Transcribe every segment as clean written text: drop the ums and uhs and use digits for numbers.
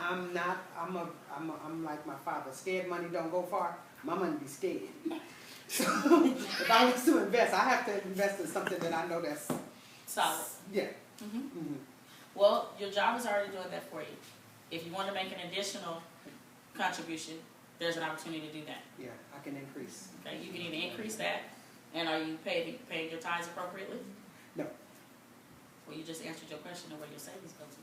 I'm not. I'm like my father. Scared money don't go far. My money be scared. So if I was to invest, I have to invest in something that I know that's solid. Yeah. Well, your job is already doing that for you. If you want to make an additional contribution, there's an opportunity to do that. Yeah, I can increase. Okay, you can either increase that, and are you paying your tithes appropriately? No. Well, you just answered your question of where your savings go to.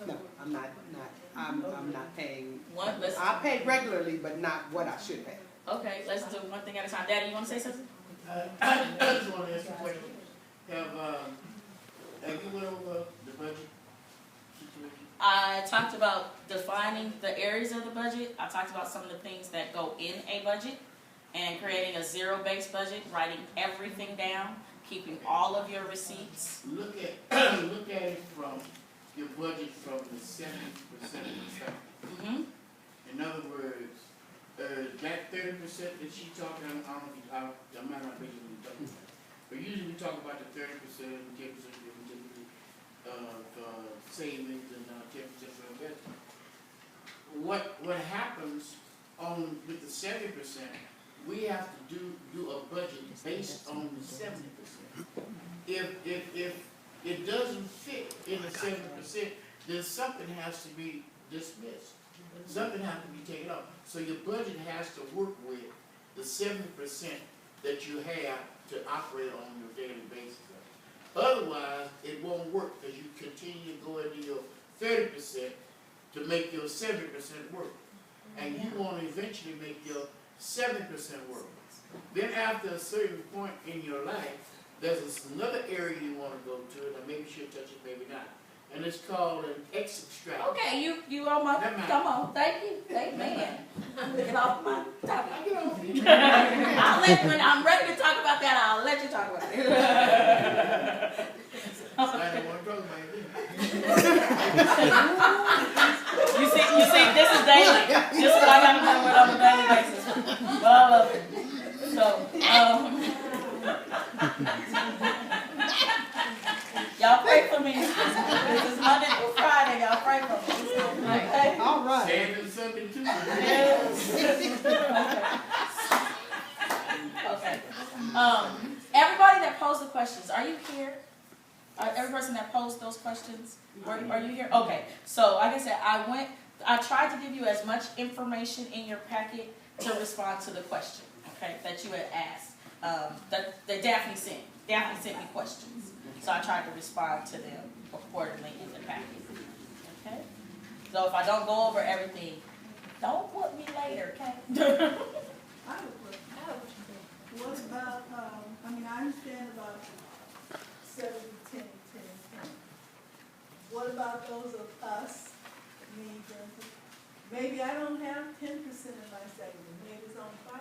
No, I'm not. I'm not paying. I pay regularly, but not what I should pay. Okay, let's do one thing at a time. Daddy, you want to say something? I just want to ask you a question. Have you went over the budget situation? I talked about defining the areas of the budget. I talked about some of the things that go in a budget and creating a zero-based budget, writing everything down, keeping all of your receipts. Look at it from your budget from the 70% perspective. In other words, that 30% that she talking, I might not be even talking about. But usually we talk about the 30%, 10% of savings and 10% for investment. What happens with the 70%? We have to do a budget based on the 70%. If it doesn't fit in the 70%, then something has to be dismissed. Something has to be taken off. So your budget has to work with the 70% that you have to operate on your daily basis. Otherwise, it won't work because you continue to go into your 30% to make your 70% work. And you want to eventually make your 7% work. Then after a certain point in your life, there's another area you want to go to, and maybe she'll touch it, maybe not. And it's called an exit strategy. Okay, you almost, come on, thank you, amen. Get off my topic. When I'm ready to talk about that, I'll let you talk about it. I don't want to talk about it. You see, this is daily. This is what I got to do with on a daily basis. Well, so, y'all pray for me. This is Monday through Friday. Y'all pray for me. Okay? All right. Saturday, Sunday, too. Okay. Everybody that posed the questions, are you here? Every person that posed those questions, are you here? Okay. So, like I said, I tried to give you as much information in your packet to respond to the question, okay, that you had asked. That Daphne sent. Daphne sent me questions. So I tried to respond to them accordingly in the packet. Okay? So if I don't go over everything, don't whoop me later, okay? What about, I understand about 70, 10, 10, 10. What about those of us, me, Jennifer? Maybe I don't have 10% in my savings. Maybe it's only 5%.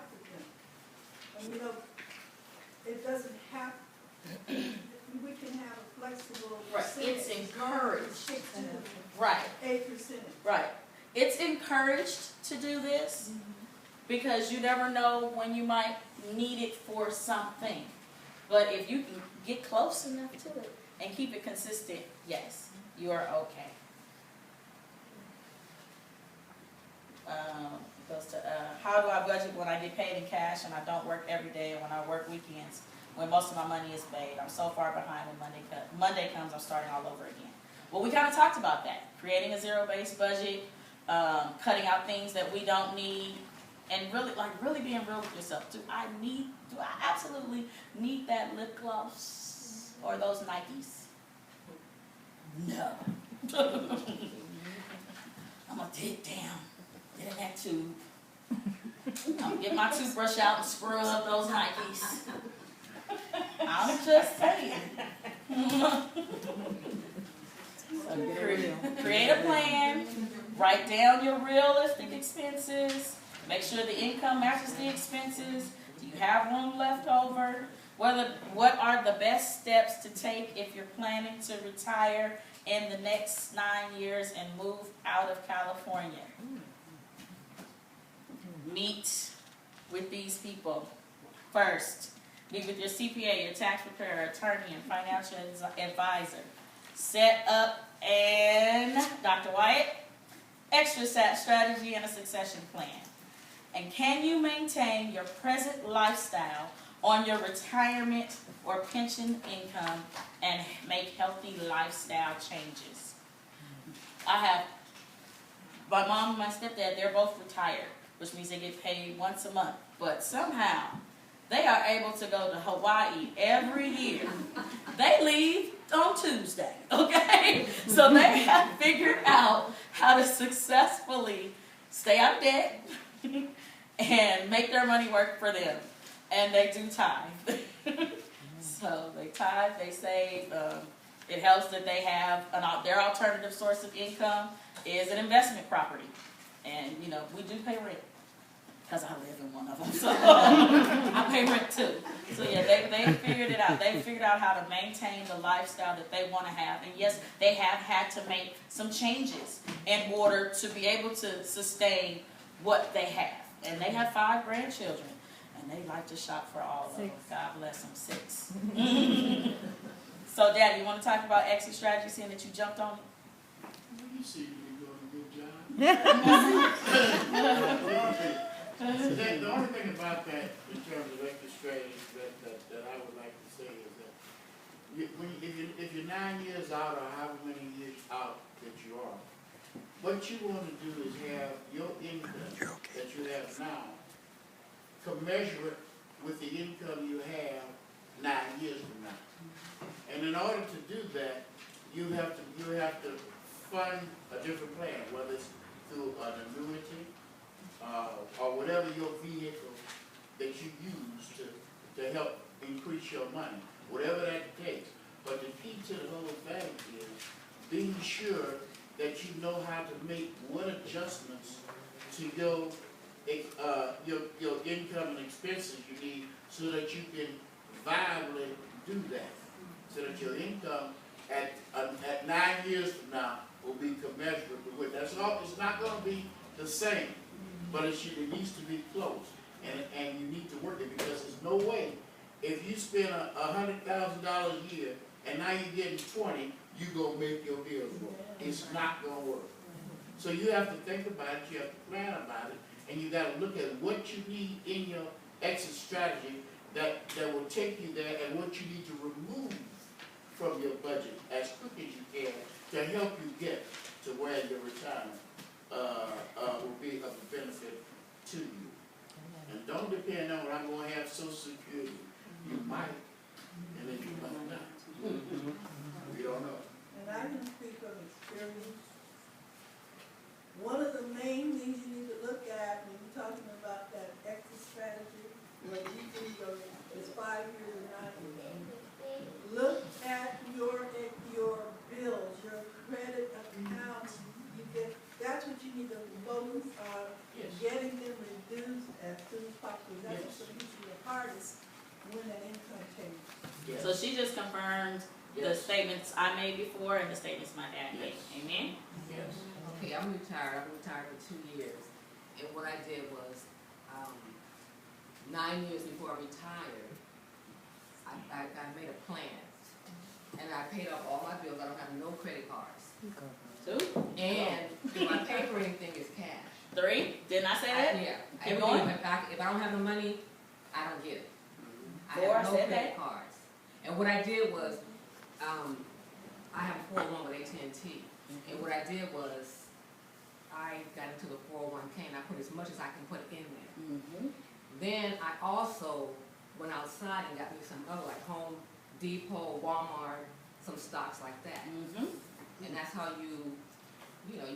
And it doesn't have, we can have a flexible percentage. It's encouraged. Right. 8%. Right. It's encouraged to do this because you never know when you might need it for something. But if you can get close enough to it and keep it consistent, yes, you are okay. Goes to how do I budget when I get paid in cash and I don't work every day and when I work weekends when most of my money is paid? I'm so far behind when Monday comes, I'm starting all over again. Well, we kind of talked about that. Creating a zero-based budget, cutting out things that we don't need, and really being real with yourself. Do I absolutely need that lip gloss or those Nikes? No. I'm going to dig down. Get in that tube. I'm gonna get my toothbrush out and scrub those Nikes. I'm just saying. Create a plan. Write down your realistic expenses. Make sure the income matches the expenses. Do you have room left over? What are the best steps to take if you're planning to retire in the next 9 years and move out of California? Meet with these people first. Meet with your CPA, your tax preparer, attorney, and financial advisor. set up and Dr. Wyatt, extra strategy and a succession plan. And can you maintain your present lifestyle on your retirement or pension income and make healthy lifestyle changes? I have my mom and my stepdad, they're both retired, which means they get paid once a month. But somehow, they are able to go to Hawaii every year. They leave on Tuesday, okay? So they have figured out how to successfully stay out of debt and make their money work for them. And they do tithe. So they tithe, they save. It helps that they have their alternative source of income is an investment property. And, you know, we do pay rent. Because I live in one of them, so I pay rent too. So yeah, they figured it out. They figured out how to maintain the lifestyle that they want to have. And yes, they have had to make some changes in order to be able to sustain what they have. And they have 5 grandchildren, and they like to shop for all of them. God bless them, 6. So, Daddy, you want to talk about exit strategy, seeing that you jumped on it? Well, you see you're doing a good job. The only thing about that, in terms of extra strategies, that I would like to say is that if you're 9 years out or however many years out that you are, what you want to do is have your income that you have now commensurate with the income you have 9 years from now. And in order to do that, you have to fund a different plan, whether it's through an annuity, or whatever your vehicle that you use to help increase your money, whatever that takes. But the key to the whole thing is being sure that you know how to make what adjustments to your income and expenses you need so that you can viably do that. So that your income at 9 years from now will be commensurate with that's all. It's not going to be the same. But it needs to be close, and you need to work it because there's no way if you spend $100,000 a year and now you're getting 20, you gonna make your bills work. It's not gonna work. So you have to think about it, you have to plan about it, and you got to look at what you need in your exit strategy that will take you there, and what you need to remove from your budget as quick as you can to help you get to where your retirement will be of benefit to you. And don't depend on what I'm going to have Social Security. You might, and then you might not. We don't know. And I can speak of experience. One of the main things you need to look at when you're talking about that exit strategy, when you do is 5 years and 9 years. Look at your bills, your credit accounts. That's what you need to focus on, getting them reduced as soon as possible. That's what's usually the hardest when an income changes. Yes. So she just confirmed the statements I made before and the statements my dad made. Amen? Yes. Okay, I'm retired. I've been retired for 2 years. And what I did was, 9 years before I retired, I made a plan. And I paid off all my bills. I don't have no credit cards. 2? And if I pay for anything, it's cash. 3? Didn't I say that? Yeah. Keep going. If I don't have the money, I don't get it. 4, I have no said credit that. cards. And what I did was, I have a 401 with AT&T. And what I did was, I got into the 401k and I put as much as I can put in there. Then I also went outside and got me some other, like Home Depot, Walmart, some stocks like that. And that's how you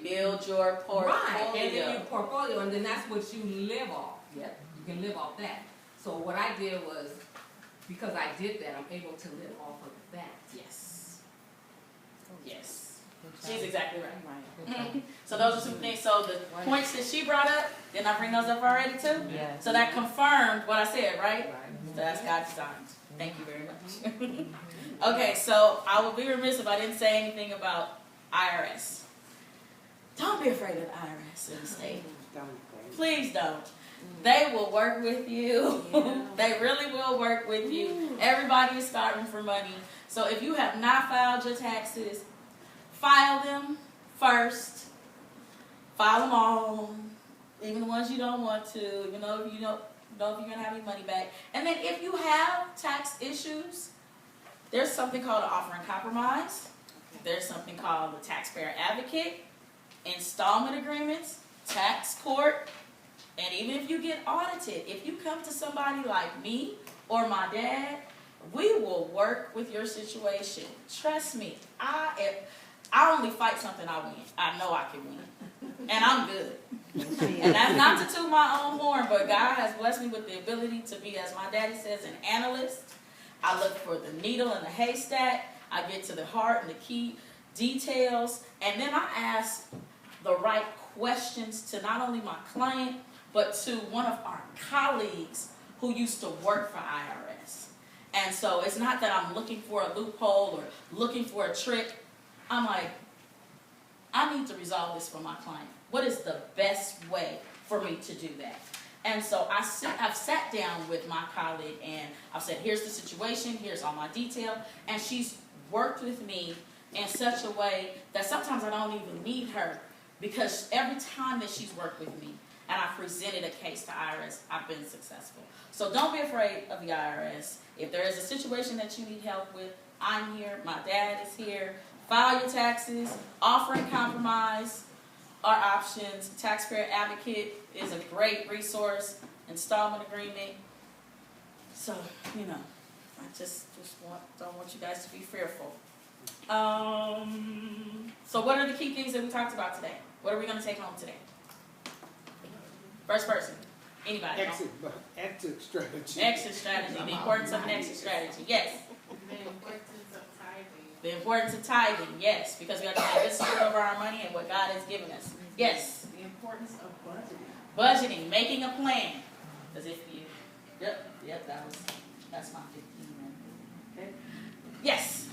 build your portfolio. Right, and then your portfolio, and then that's what you live off. Yep. You can live off that. So what I did was, because I did that, I'm able to live off of that. Yes. Yes. She's exactly right. So those are some things. So the points that she brought up, didn't I bring those up already too? Yeah. So that confirmed what I said, right? So that's God's design. Thank you very much. Okay, so I would be remiss if I didn't say anything about IRS. Don't be afraid of the IRS in the state. Please don't. They will work with you. Yeah. They really will work with you. Everybody is starving for money. So if you have not filed your taxes, file them first. File them all. Even the ones you don't want to, even though you don't know if you're going to have any money back. And then if you have tax issues, there's something called an offer in compromise. There's something called the taxpayer advocate, installment agreements, tax court, and even if you get audited, if you come to somebody like me or my dad, we will work with your situation. Trust me, I only fight something I win. I know I can win. And I'm good. And that's not to toot my own horn, but God has blessed me with the ability to be, as my daddy says, an analyst. I look for the needle in the haystack. I get to the heart and the key details. And then I ask the right questions to not only my client, but to one of our colleagues who used to work for IRS. And so it's not that I'm looking for a loophole or looking for a trick. I'm like, I need to resolve this for my client. What is the best way for me to do that? And so I've sat down with my colleague and I've said, here's the situation, here's all my detail. And she's worked with me in such a way that sometimes I don't even need her, because every time that she's worked with me and I've presented a case to IRS, I've been successful. So don't be afraid of the IRS. If there is a situation that you need help with, I'm here, my dad is here. File your taxes, offer and compromise are options. Taxpayer advocate is a great resource. Installment agreement. So, you know, I just don't want you guys to be fearful. So what are the key things that we talked about today? What are we going to take home today? First person. Anybody? Exit strategy. Exit strategy. The importance of an exit strategy. Yes. The importance of tithing. The importance of tithing. Yes. Because we have to be good steward over our money and what God has given us. Yes. The importance of budgeting. Budgeting. Making a plan. Because if you... Yep. That's my 15 right there. Okay. Yes.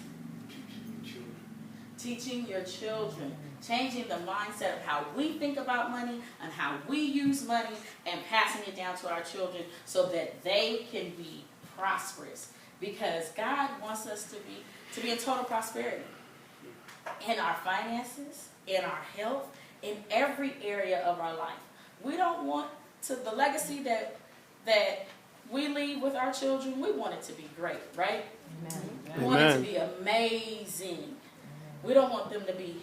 Teaching your children. Changing the mindset of how we think about money and how we use money, and passing it down to our children so that they can be prosperous. Because God wants us to be in total prosperity. In our finances, in our health, in every area of our life. We don't want the legacy that we leave with our children, we want it to be great, right? Amen. We want it to be amazing. We don't want them to be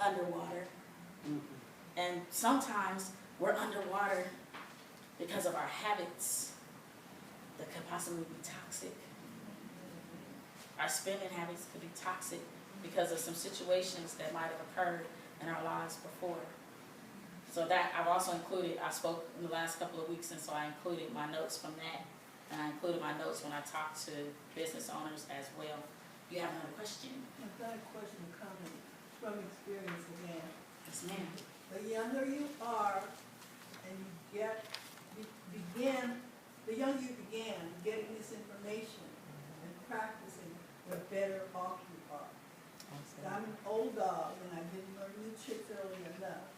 underwater. And sometimes we're underwater because of our habits that could possibly be toxic. Our spending habits could be toxic because of some situations that might have occurred in our lives before. So that I've also included, I spoke in the last couple of weeks, and so I included my notes from that. And I included my notes when I talked to business owners as well. You have another question? I've got a question coming from experience again. Yes, ma'am. The younger you are and the younger you began getting this information and practicing, the better off you are. I'm an old dog and I didn't learn new tricks early enough.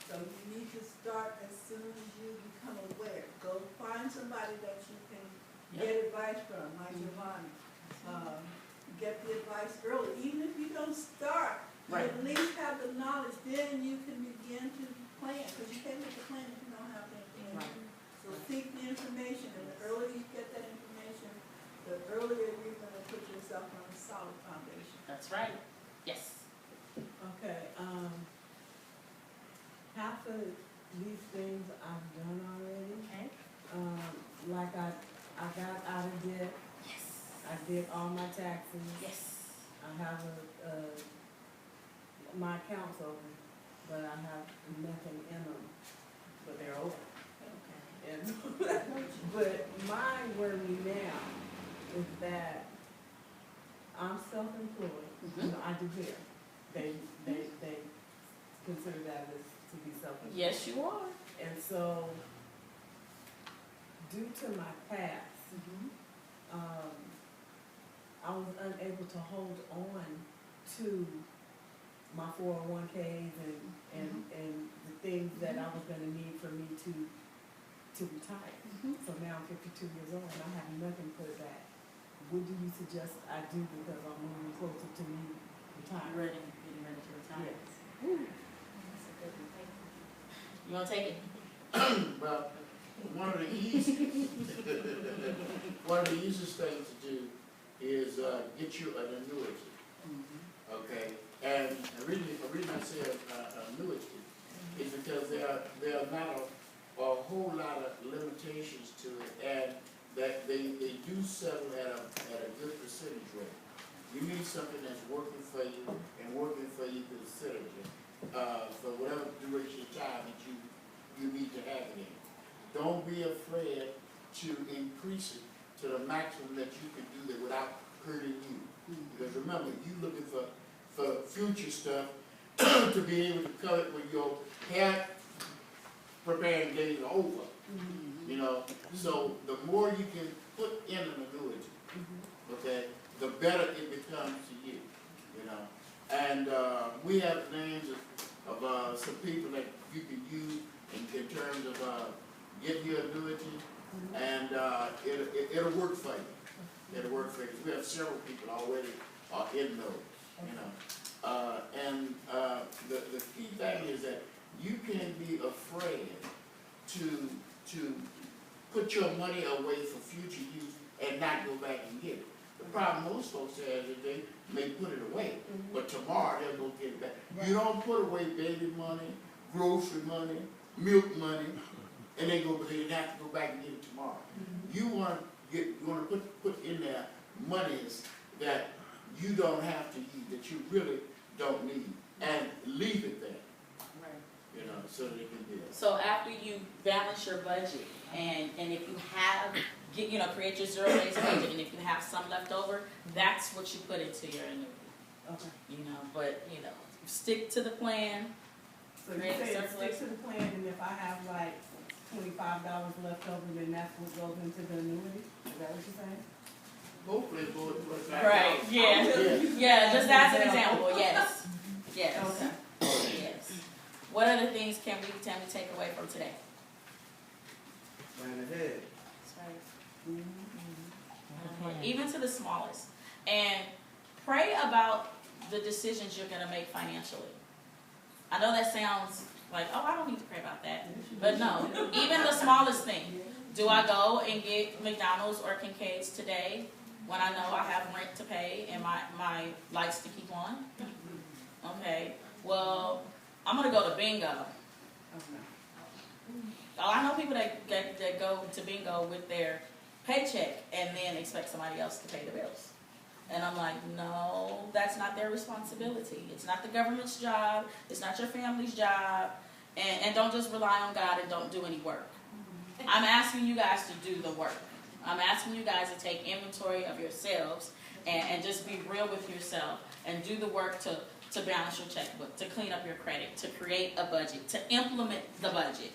So you need to start as soon as you become aware. Go find somebody that you can get advice from, like Javani. Get the advice early. Even if you don't start, you at least have the knowledge, then you can begin to plan. Because you can't make a plan if you don't have the information. So seek the information, and the earlier you get that information, the earlier you're going to put yourself on a solid foundation. That's right. Yes. Okay, half of these things I've done already. Okay. Like I got out of debt. Yes. I did all my taxes. Yes. I have my account's open, but I have nothing in them. But they're open. Okay. And but my worry now is that I'm self-employed. You know, I do hair. They consider that as to be self-employed. Yes, you are. And so, due to my past, I was unable to hold on to my 401ks and the things that I was going to need for me to to retire. So now I'm 52 years old and I have nothing put back. What do you suggest I do because I'm moving closer to me retiring? Getting ready to retire. Yes. That's a good one. Thank you. You wanna take it? Well, one of the easiest things to do is get you an annuity, okay? And the reason I say annuity is because there are not a whole lot of limitations to it, and that they do settle at a good percentage rate. You need something that's working for you and working for you considerably for whatever duration of time that you need to have it in. Don't be afraid to increase it to the maximum that you can do that without hurting you. Because remember, you're looking for future stuff to be able to cover it when your hair preparing days are over. You know, so the more you can put in an annuity, okay, the better it becomes to you. You know, and we have names of some people that you can use in terms of getting your annuity, and it'll work for you. It'll work for you. We have several people already in those. You know, and the key thing is that you can't be afraid to put your money away for future use and not go back and get it. The problem most folks have is that they may put it away, but tomorrow they'll go get it back. You don't put away baby money, grocery money, milk money, and they have to go back and get it tomorrow. You want to put in there monies that you don't have to use, that you really don't need, and leave it there. You know, so that it can be. So after you balance your budget, and if you have, create your zero-based budget, and if you have some left over, that's what you put into your annuity. Okay. But stick to the plan. So you say stick to the plan, and if I have like $25 left over, then that's what goes into the annuity? Is that what you're saying? Hopefully it goes back Right, out. yeah, just as an example, yes. Okay. Yes. What other things can we take away from today? Plan ahead. Even to the smallest. And pray about the decisions you're going to make financially. I know that sounds like, oh, I don't need to pray about that. But no, even the smallest thing. Do I go and get McDonald's or Kincaid's today when I know I have rent to pay and my lights to keep on? Okay, well, I'm going to go to bingo. Oh, I know people that go to bingo with their paycheck and then expect somebody else to pay the bills. And I'm like, no, that's not their responsibility. It's not the government's job. It's not your family's job. And don't just rely on God and don't do any work. I'm asking you guys to do the work. I'm asking you guys to take inventory of yourselves and just be real with yourself and do the work to balance your checkbook, to clean up your credit, to create a budget, to implement the budget,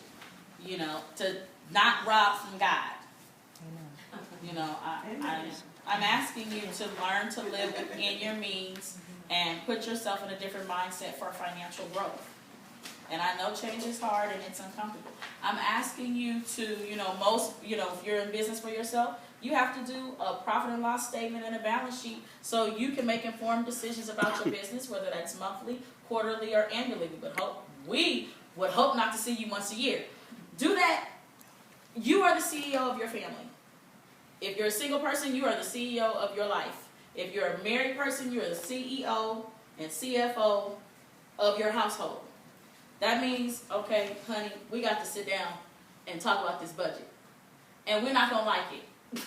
to not rob from God. I'm asking you to learn to live within your means and put yourself in a different mindset for financial growth. And I know change is hard and it's uncomfortable. I'm asking you to, if you're in business for yourself, you have to do a profit and loss statement and a balance sheet so you can make informed decisions about your business, whether that's monthly, quarterly, or annually. We would hope not to see you once a year. Do that. You are the CEO of your family. If you're a single person, you are the CEO of your life. If you're a married person, you're the CEO and CFO of your household. That means, okay, honey, we got to sit down and talk about this budget. And we're not going to like it.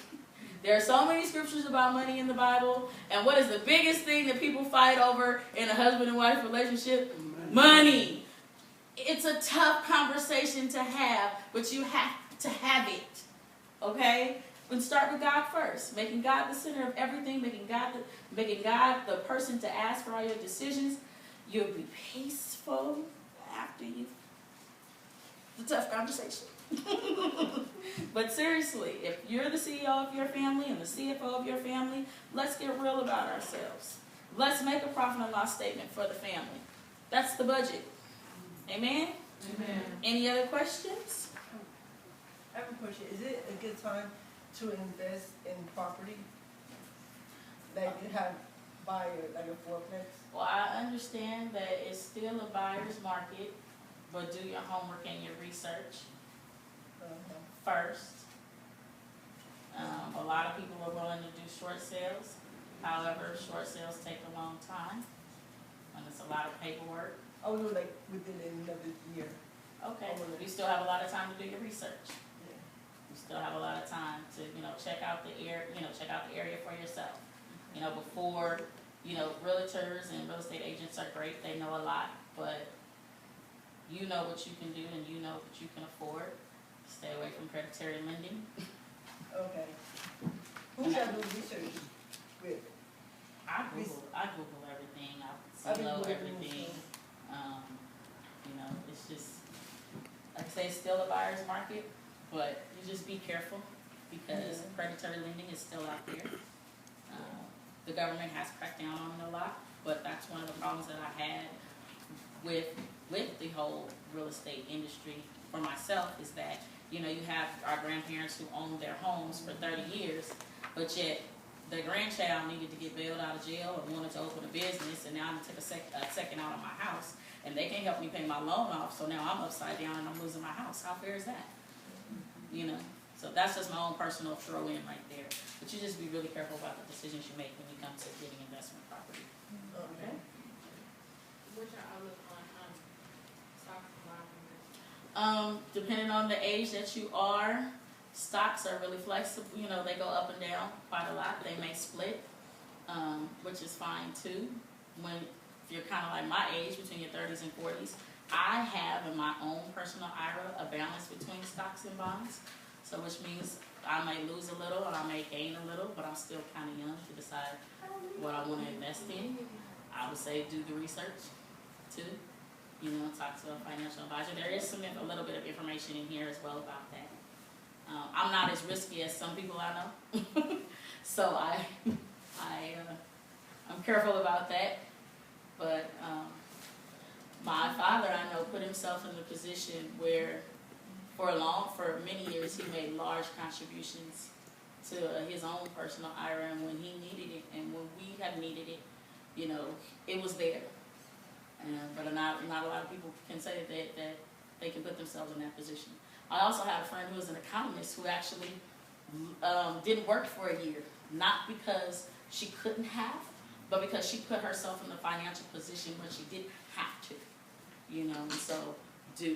There are so many scriptures about money in the Bible. And what is the biggest thing that people fight over in a husband and wife relationship? Money. It's a tough conversation to have, but you have to have it. Okay? And start with God first. Making God the center of everything. Making God the person to ask for all your decisions. You'll be peaceful after you. It's a tough conversation. But seriously, if you're the CEO of your family and the CFO of your family, let's get real about ourselves. Let's make a profit and loss statement for the family. That's the budget. Amen? Amen. Any other questions? I have a question. Is it a good time to invest in property? Like you have buyer, like a fourplex? Well, I understand that it's still a buyer's market, but do your homework and your research first. A lot of people are willing to do short sales. However, short sales take a long time, and it's a lot of paperwork. Oh, no, like within another year. Okay, you still have a lot of time to do your research. Yeah. You still have a lot of time to, check out the check out the area for yourself. Before, realtors and real estate agents are great, they know a lot, but you know what you can do and you know what you can afford. Stay away from predatory lending. Okay. Who should I do research with? I Google everything, I I've been know Googling everything. too. It's just, like I say, it's still a buyer's market, but you just be careful because predatory lending is still out there. The government has cracked down on it a lot, but that's one of the problems that I had with the whole real estate industry for myself is that, you have our grandparents who owned their homes for 30 years, but yet their grandchild needed to get bailed out of jail or wanted to open a business, and now I'm gonna take a second out of my house, and they can't help me pay my loan off, so now I'm upside down and I'm losing my house. How fair is that? So that's just my own personal throw in right there. But you just be really careful about the decisions you make when you come to getting investment property. Okay. What's your outlook on stock market? Depending on the age that you are, stocks are really flexible. They go up and down quite a lot. They may split, which is fine too. If you're kind of like my age, between your 30s and 40s, I have in my own personal IRA a balance between stocks and bonds. So which means I may lose a little or I may gain a little, but I'm still kind of young to decide what I want to invest in. I would say do the research too. Talk to a financial advisor. There is a little bit of information in here as well about that. I'm not as risky as some people I know, so I'm careful about that. But my father, I know, put himself in the position where for many years he made large contributions to his own personal IRA, and when he needed it and when we have needed it, it was there. But not a lot of people can say that they can put themselves in that position. I also had a friend who was an economist who actually didn't work for a year, not because she couldn't have, but because she put herself in the financial position where she didn't have to. So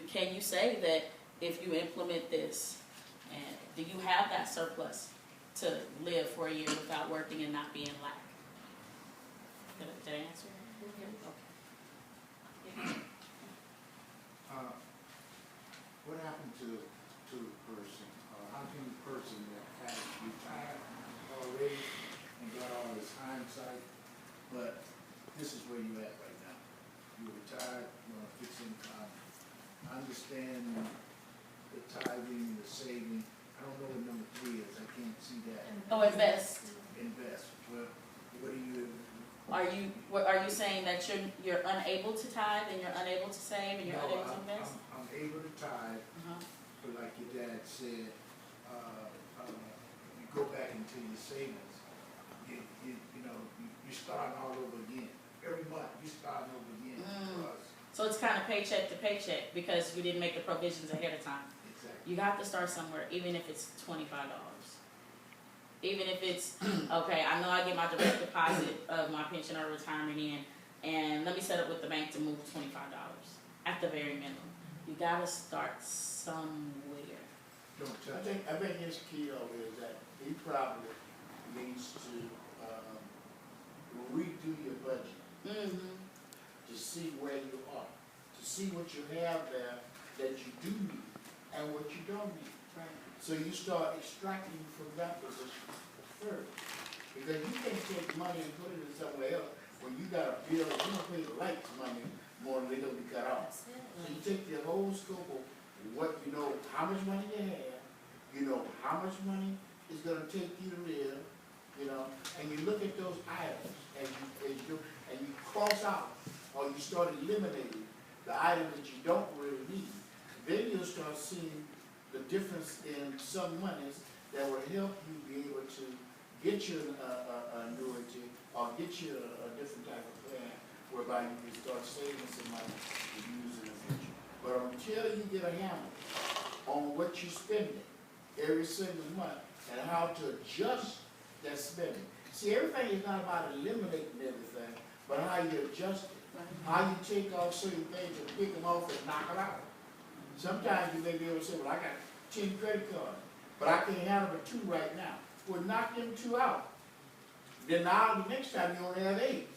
can you say that if you implement this, and do you have that surplus to live for a year without working and not being lack? Did I answer? Okay. What happened to the person? How can a person that has retired already and got all this hindsight, but this is where you at right now? You're retired, you're on a fixed income. I understand the tithing, the saving. I don't know what number 3 is. I can't see that. Oh, invest. Invest. Well, what do you? Are you saying that you're unable to tithe and you're unable to save and you're unable to invest? I'm able to tithe, but like your dad said, you go back into your savings. You start all over again. Every month you start over again. So it's kind of paycheck to paycheck because you didn't make the provisions ahead of time. Exactly. You have to start somewhere, even if it's $25. Even if it's, okay, I know I get my direct deposit of my pension or retirement in, and let me set up with the bank to move $25 at the very minimum. You gotta start somewhere. Don't touch I think his key though is that he probably needs to redo your budget to see where you are, to see what you have there that you do need and what you don't need. Right. So you start extracting from that position first. Because you can't take money and put it in somewhere else when you got a bill, you don't pay the lights money more than they're gonna be cut off. So you take the whole scope of what you know, how much money you have, how much money is gonna take you to live, and you look at those items and you cross out or you start eliminating the items that you don't really need. Then you'll start seeing the difference in some monies that will help you be able to get your annuity or get you a different type of plan whereby you can start saving some money to use in the future. But until you get a handle on what you're spending every single month and how to adjust that spending. See, everything is not about eliminating everything, but how you adjust it. How you take off certain things and pick them off and knock it out. Sometimes you may be able to say, well, I got 10 credit cards, but I can't handle but 2 right now. Well, knock them 2 out. Then now the next time you only have 8.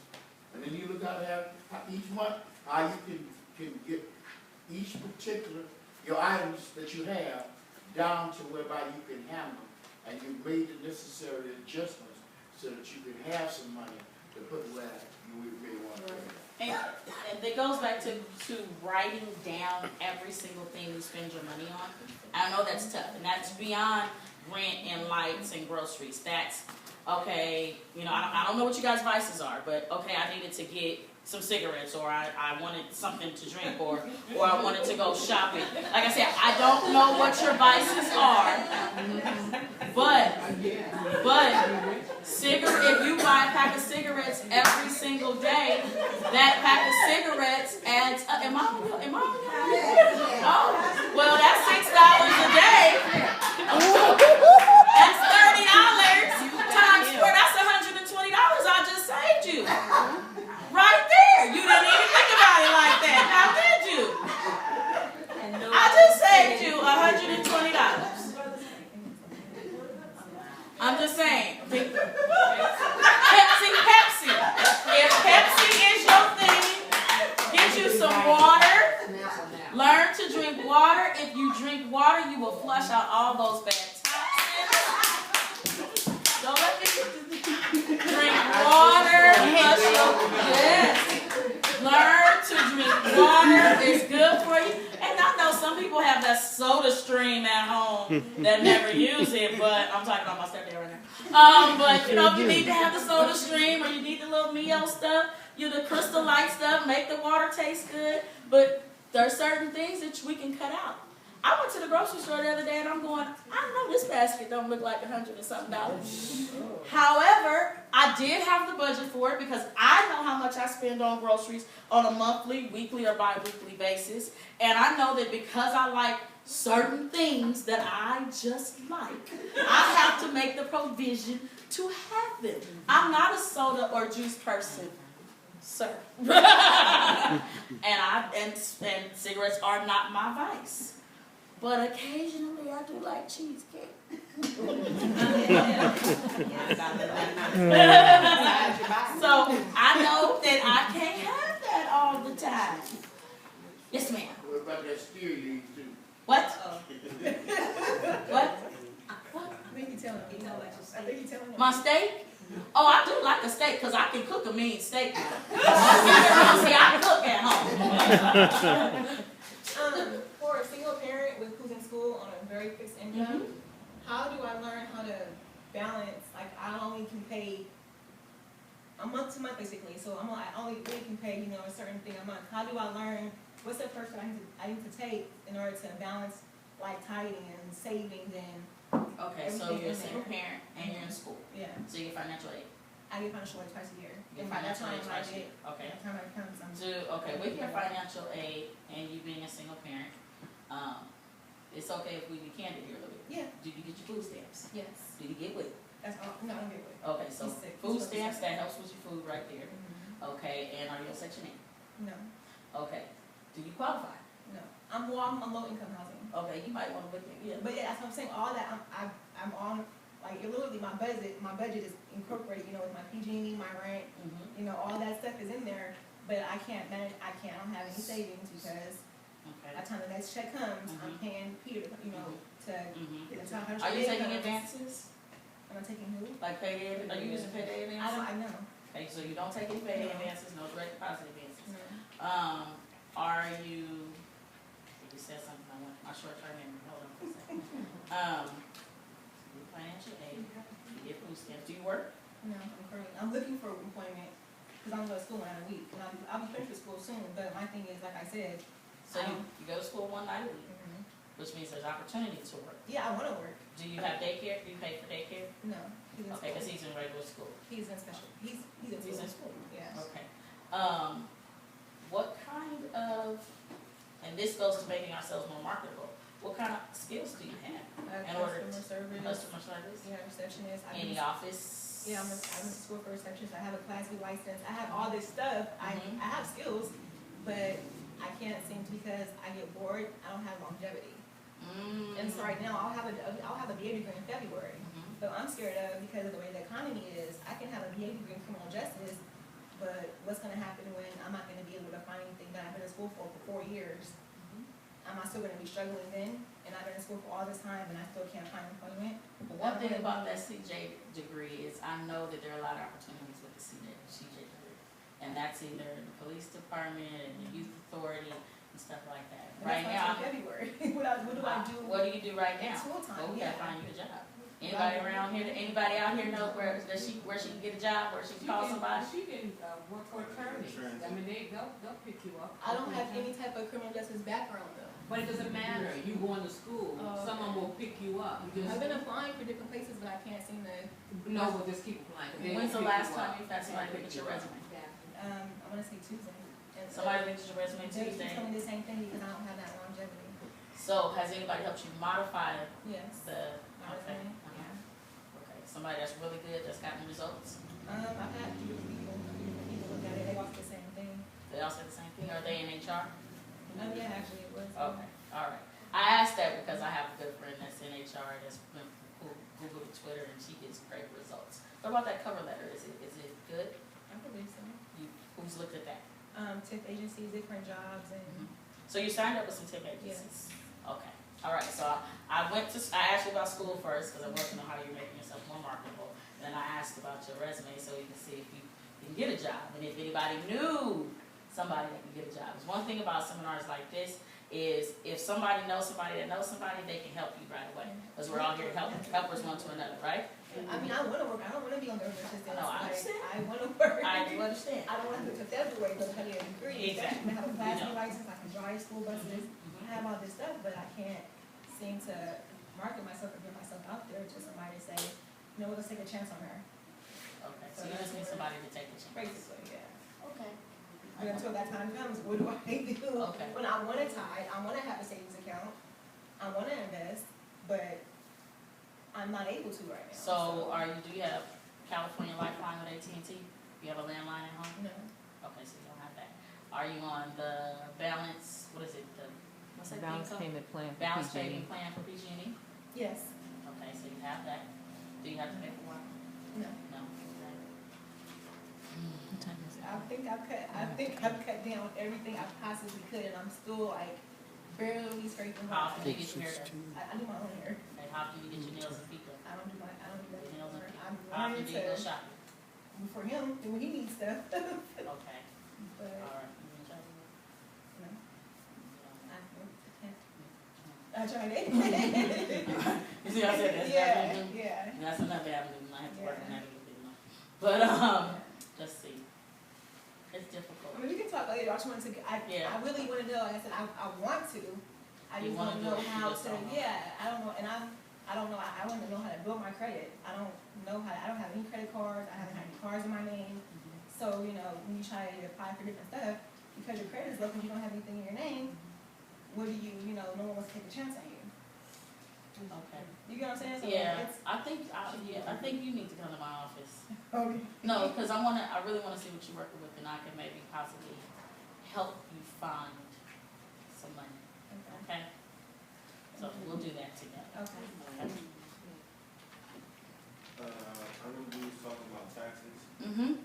And then you look how to have each month, how you can get each particular, your items that you have down to whereby you can handle. And you've made the necessary adjustments so that you can have some money to put where you would really want to put it. And it goes back to writing down every single thing you spend your money on. I know that's tough, and that's beyond rent and lights and groceries. That's, okay, you know, I don't know what you guys' vices are, but okay, I needed to get some cigarettes, or I wanted something to drink, or I wanted to go shopping. Like I said, I don't know what your vices are, but if you buy a pack of cigarettes every single day, that pack of cigarettes adds up. Am I on your? Oh, well, that's $6 a day. That's $30 times 4. That's $120 I just saved you. Right there. You didn't even think about it like that. Now did you? I just saved you $120. I'm just saying. Pepsi. If Pepsi is your thing, get you some water. Learn to drink water. If you drink water, you will flush out all those bad toxins. Don't let me drink water. Yes. Learn to drink water. It's good for you. And I know some people have that soda stream at home that never use it, but I'm talking about my stepdad right now. But you know, if you need to have the soda stream, or you need the little Mio stuff, the Crystal Light stuff, make the water taste good. But there are certain things that we can cut out. I went to the grocery store the other day and I'm going, I know this basket don't look like $100 and something. However, I did have the budget for it because I know how much I spend on groceries on a monthly, weekly, or bi-weekly basis. And I know that because I like certain things that I just like, I have to make the provision to have them. I'm not a soda or juice person, sir. and cigarettes are not my vice. But occasionally I do like cheesecake. So I know that I can't have that all the time. Yes, ma'am. What about that steer you eat too? What? What? I think you're telling me. My steak? Oh, I do like a steak because I can cook a mean steak. See, I cook at home. For a single parent who's in school on a very fixed income, how do I learn how to balance? Like, I only can pay a month to month basically, so I only really can pay a certain thing a month. How do I learn what's the first step I need to take in order to balance like tithing and savings and okay, so you're a single parent and you're in school. Yeah. So you get financial aid. I get financial aid twice a year. You And get by that financial time aid twice a year. Okay. By the time it comes, I'm Okay, with your financial aid and you being a single parent, it's okay if we be candid here a little bit. Yeah. Do you get your food stamps? Yes. Do you get WIC? That's all. No, I don't get it. Okay, so He's sick. food He's stamps, sick. that helps with your food right there. Okay, and are you on Section 8? No. Okay. Do you qualify? No. I'm on low income housing. Okay, you might want to look at, yeah. But yeah, that's what I'm saying. All that I'm on, like literally my budget is incorporated, with my PG&E, my rent, all that stuff is in there. But I can't manage. I don't have any savings because Okay. by the time the next check comes, I'm paying Peter, to get the $100. Are you taking advances? Am I taking who? Like payday? Are you using payday advances? I know. Okay, so you don't take any payday advances, no direct deposit advances. No. Are you? You said something. I want my short-term memory. Hold on for a second. Financial aid. You get food stamps. Do you work? No, I'm looking for employment because I'm going to school in a week, and I'll be finished with school soon. But my thing is, like I said, So you go to school one night a week, which means there's opportunity to work. Yeah, I wanna work. Do you have daycare? Do you pay for daycare? No, he's in Okay, school. because he's in regular school. He's in special, he's in He's in school. school. Yeah. Okay. What kind of, and this goes to making ourselves more marketable, what kind of skills do you have? In order Customer service. Customer service? Yeah, receptionist. Any office? Yeah, I'm in school for receptionist. I have a Class B license. I have all this stuff. I have skills, but I can't seem to because I get bored. I don't have longevity. And so right now I'll have a BA degree in February. But I'm scared of because of the way the economy is. I can have a BA degree in criminal justice, but what's going to happen when I'm not going to be able to find anything that I've been in school for 4 years? Am I still going to be struggling then? And I've been in school for all this time and I still can't find employment? One thing about that CJ degree is I know that there are a lot of opportunities with the CJ degree. And that's either in the police department and the youth authority and stuff like that. And Right that's now, in February. What do I do? what do you do right now? It's full time, Well, we yeah. gotta find you a job. Anybody around here, anybody out here know where she can get a job, where she can call somebody? She can, work for attorneys. I mean, they'll pick you up. I don't have any type of criminal justice background though. But it doesn't matter, you going to school, Oh, someone will pick you up. You I've just, been applying for different places, but I can't seem to. no, we'll just keep applying. They When's will the pick last you time up. you've had somebody look at your resume? I want to say Tuesday. And Somebody looked at your resume they keep Tuesday. telling me the same thing because I don't have that longevity. So has anybody helped you modify Yes. the, My okay, resume, uh-huh. yeah. Okay, somebody that's really good, that's gotten results? I've had people look at it, they all say the same thing. They all say the same thing, are they in HR? Yeah, actually it was. Okay, all right. I asked that because I have a good friend that's in HR that's been Google and Twitter and she gets great results. What about that cover letter? Is it good? I believe so. Who's looked at that? Tip agencies, different jobs and. So you signed up with some tip agencies? Okay, all right, so I asked you about school first because I wanted to know how you're making yourself more marketable. And then I asked about your resume so you can see if you can get a job and if anybody knew somebody that can get a job. There's one thing about seminars like this is if somebody knows somebody that knows somebody, they can help you right away. Because we're all here to help, helpers one to another, right? I mean, I want to work. I don't want to be on the assistance. No, I understand. I want to work. I do understand. I don't want to go to February to study a degree. Exactly. I have a Class You B know. license. I can drive school buses. I have all this stuff, but I can't seem to market myself or get myself out there to somebody to say, you know, let's take a chance on her. Okay, so you just need somebody to take a chance. Basically, yeah. Okay. But until that time comes, what do I do? Okay. When I want to tithe, I want to have a savings account. I want to invest, but I'm not able to right now. So do you have California Lifeline with AT&T? You have a landline at home? No. Okay, so you don't have that. Are you on the balance, what's that thing Balance called? payment plan for Balance PG&E. payment plan for PG&E? Yes. Okay, so you have that. Do you have to pay for one? No. No. Okay. I think I've cut down everything I possibly could, and I'm still like barely scraping How by. often do you get your hair done? I do my own hair. And how often do you get your nails and feet done? I don't do that Nails and anymore. feet. I'm How often learning do you go to, shopping? for him, when he needs stuff. Okay, But, all right. You been shopping? no, You I tried it. see, I said that's Yeah, not good. yeah. That's another avenue, we might have to work on Yeah. that a little bit more. But, let's see. It's difficult. I mean, we can talk later. I just wanted to, Yeah. I really want to know, like I said, I want to. I You just wanna want to do know it, you how just to, don't know. yeah, I don't know, and I don't know, I want to know how to build my credit. I don't know how, I don't have any credit cards, I haven't had any cars in my name. So, you know, when you try to apply for different stuff, because your credit is low, because you don't have anything in your name, what do you know, no one wants to take a chance on you. Okay. You get what I'm saying? So Yeah, it's, I think you need to come to my office. okay. No, because I really wanna see what you're working with, and I can maybe possibly help you find some money, okay? So we'll do that together. Okay. Okay? I remember we was talking about taxes. Mm-hmm.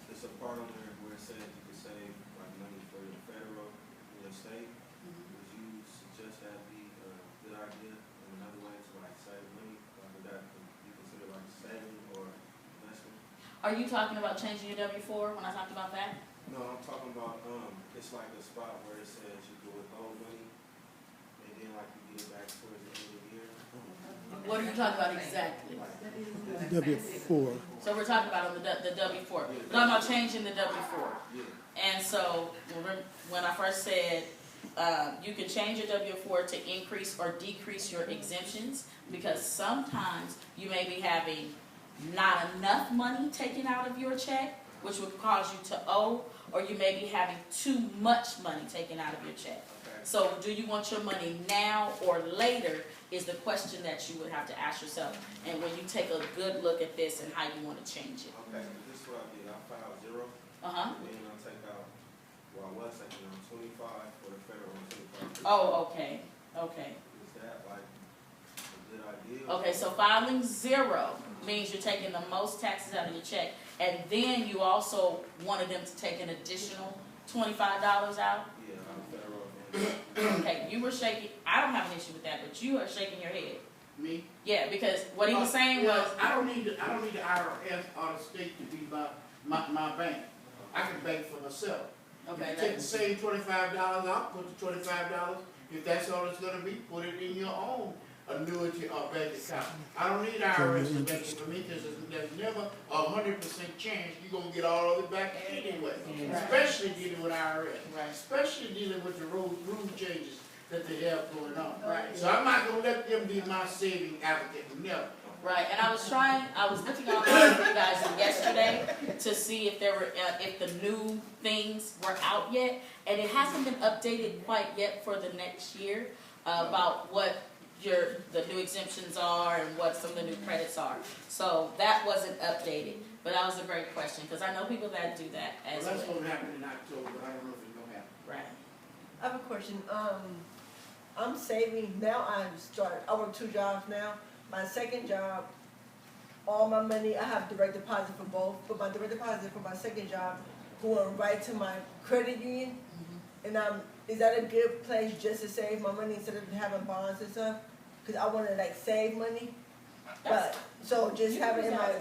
There's a part on there where it says you can save like money for your federal, your state. Would you suggest that be a good idea and another way to like save money? Like would that be considered like saving or investment? Are you talking about changing your W-4 when I talked about that? No, I'm talking about, it's like a spot where it says you can withhold money and then like you get it back towards the end of the year. What are you talking about exactly? W-4. So we're talking about the W-4. We're talking about changing the W-4. Yeah. And so when I first said you can change your W-4 to increase or decrease your exemptions, because sometimes you may be having not enough money taken out of your check, which would cause you to owe, or you may be having too much money taken out of your check. Okay. So do you want your money now or later is the question that you would have to ask yourself. And when you take a good look at this and how you want to change it. Okay, this is what I did. I filed 0. Uh-huh. Then I take out, well, I was taking out 25 for the federal and 25. Oh, okay, okay. Is that like a good idea? Okay, so filing 0 means you're taking the most taxes out of your check. And then you also wanted them to take an additional $25 out? Yeah, I'm federal. Okay, you were shaking, I don't have an issue with that, but you are shaking your head. Me? Yeah, because what he was saying was, I don't need the IRS or the state to be my bank. I can bank for myself. okay, Take the same $25 out, put the $25, if that's all it's gonna be, put it in your own annuity or bank account. I don't need IRS to bank it for me, because there's never 100% chance you're gonna get all of it back anyway. Especially dealing with IRS. Right. Especially dealing with the rule changes that they have going on. Right. So I'm not gonna let them be my saving advocate, never. right, and I was looking online for you guys yesterday to see if there were, if the new things were out yet, and it hasn't been updated quite yet for the next year, about what the new exemptions are and what some of the new credits are. So that wasn't updated, but that was a great question, because I know people that do that as Well, that's well. gonna happen in October, but I don't know if it's gonna happen. Right. I have a question. I'm saving, now I work 2 jobs now. My second job, all my money, I have direct deposit for both, but my direct deposit for my second job going right to my credit union. And is that a good place just to save my money instead of having bonds and stuff? Cause I wanna like save money, but, so just have it in my,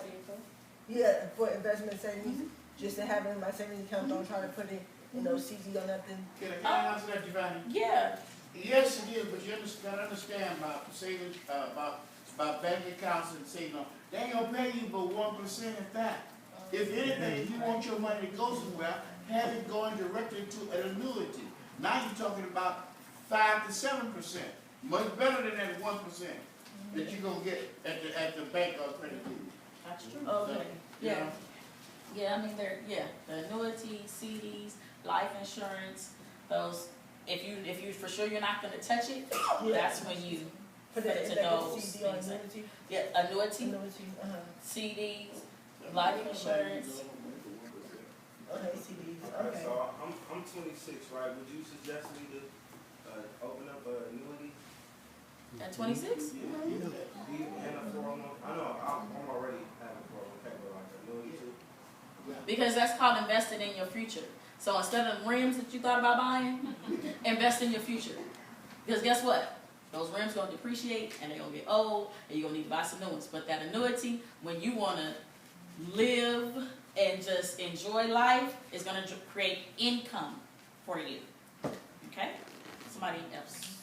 yeah, for investment savings, just to have it in my savings account, don't try to put it in no CD or nothing. Can I answer that, Javani? Yeah. Yes, it is, but you gotta understand about savings, about bank accounts and saving, they ain't gonna pay you but 1% of that. If anything, if you want your money to go somewhere, have it going directly to an annuity. Now you're talking about 5 to 7%, much better than that 1% that you're gonna get at the bank or credit union. That's true. Okay. You know? Yeah, I mean, the annuities, CDs, life insurance, those, if you for sure you're not gonna touch it, that's when you Put put it it in to like a those CD or things. annuity. Yeah, annuity, Annuity, CDs, life insurance. Okay, CDs, Alright, okay. so I'm 26, right? Would you suggest me to open up an annuity? At 26? Yeah, and a 401. I know I'm already having a 401k, but like annuity too. Because that's called invested in your future. So instead of rims that you thought about buying, invest in your future. Because guess what? Those rims gonna depreciate and they're gonna get old and you're gonna need to buy some new ones. But that annuity, when you wanna live and just enjoy life, is gonna create income for you. Okay? Somebody else.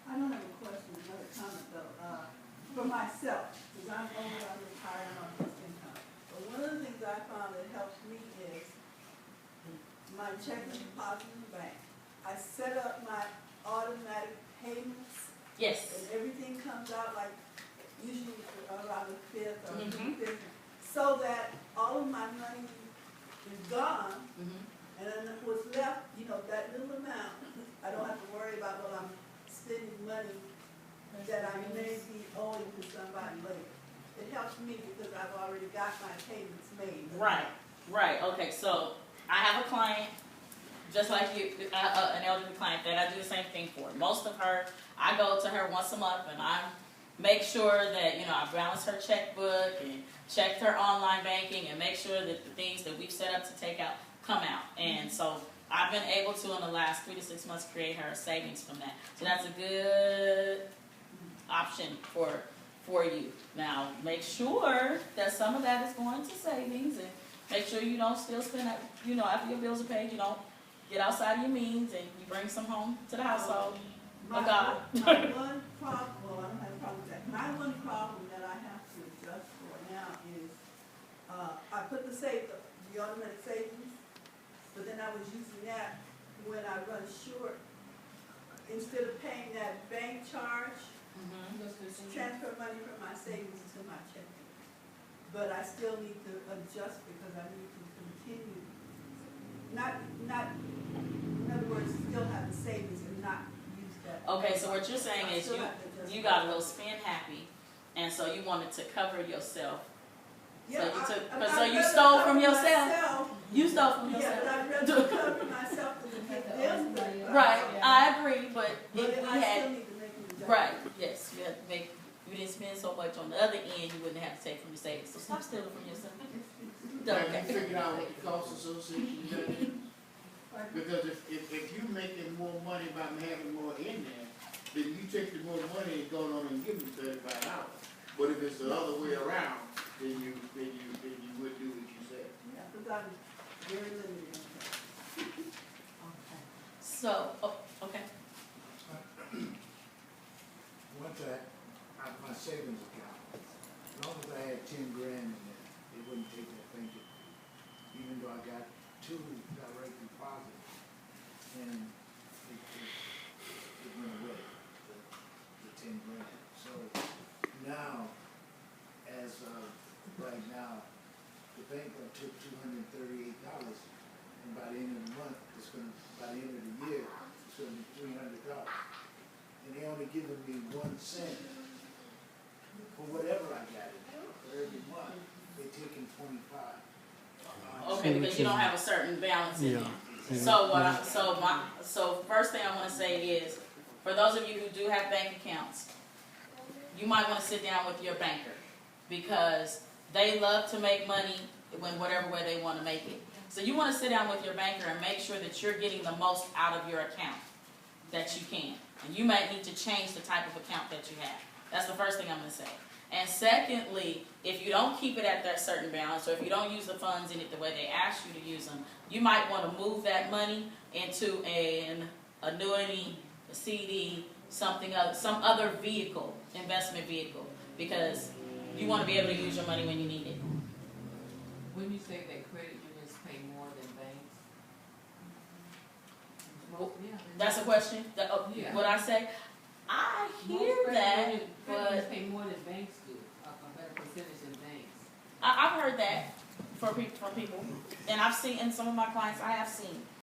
I don't have a question, another comment though. For myself, because I'm older, I'm retired, I'm on fixed income. But one of the things I found that helps me is my checking deposit in the bank. I set up my automatic payments Yes. and everything comes out like usually around the 5th or Mhm. the 5th. So that all of my money is gone and then what's left, you know, that little amount, I don't have to worry about what I'm spending money that I may be owing to somebody later. It helps me because I've already got my payments made. Right. Okay, so I have a client, just like you, an elderly client that I do the same thing for. Most of her, I go to her once a month and I make sure that, I balance her checkbook and check her online banking and make sure that the things that we've set up to take out come out. And so I've been able to, in the last 3 to 6 months, create her savings from that. So that's a good option for you. Now, make sure that some of that is going to savings and make sure you don't still spend, after your bills are paid, you don't get outside of your means and you bring some home to the household. My one problem, well, I don't have a problem with that. My one problem that I have to adjust for now is, I put the automatic savings, but then I was using that when I run short instead of paying that bank charge, Mhm. transfer money from my savings to my checking. But I still need to adjust because I need to continue, in other words, still have the savings and not use that. Okay, so what you're saying I is still have to adjust you got a my- little spend happy, and so you wanted to cover yourself. Yeah, you took- I'd so you rather stole cover from yourself? myself. You stole from Yeah, but yourself. I'd rather cover myself than to give them the. Right, I agree, but But if we I had, still need to make an adjustment. right, yes, you have to make, you didn't spend so much on the other end, you wouldn't have to take from your savings, so stop stealing from yourself. Have you figured out what the cost association is? Because if you making more money by having more in there, then you take the more money and go on and give them $35. But if it's the other way around, then you would do what you said. Yeah, because I'm very limited on that. Okay. So, okay, Once my savings account, as long as I had 10 grand in there, they wouldn't take that bank fee. Even though I got 2 direct deposits, and it went away, the 10 grand. So now, as of right now, the bank took $238, and by the end of the month, by the end of the year, it's gonna be $300. And they only giving me 1 cent for whatever I got in there. For every month, they taking 25. okay, because you don't have a certain balance in Yeah. there. So first thing I wanna say is, for those of you who do have bank accounts, you might wanna sit down with your banker, because they love to make money when whatever way they wanna make it. So you wanna sit down with your banker and make sure that you're getting the most out of your account that you can. And you might need to change the type of account that you have. That's the first thing I'm gonna say. And secondly, if you don't keep it at that certain balance, or if you don't use the funds in it the way they ask you to use them, you might wanna move that money into an annuity, a CD, some other vehicle, investment vehicle, because you wanna be able to use your money when you need it. When you say that credit unions pay more than banks? Well, Yeah. That's a question? Yeah. What I say? I hear Most that, credit but unions pay more than banks do, a better percentage than banks. I've heard that from people, and I've seen in some of my clients. I have seen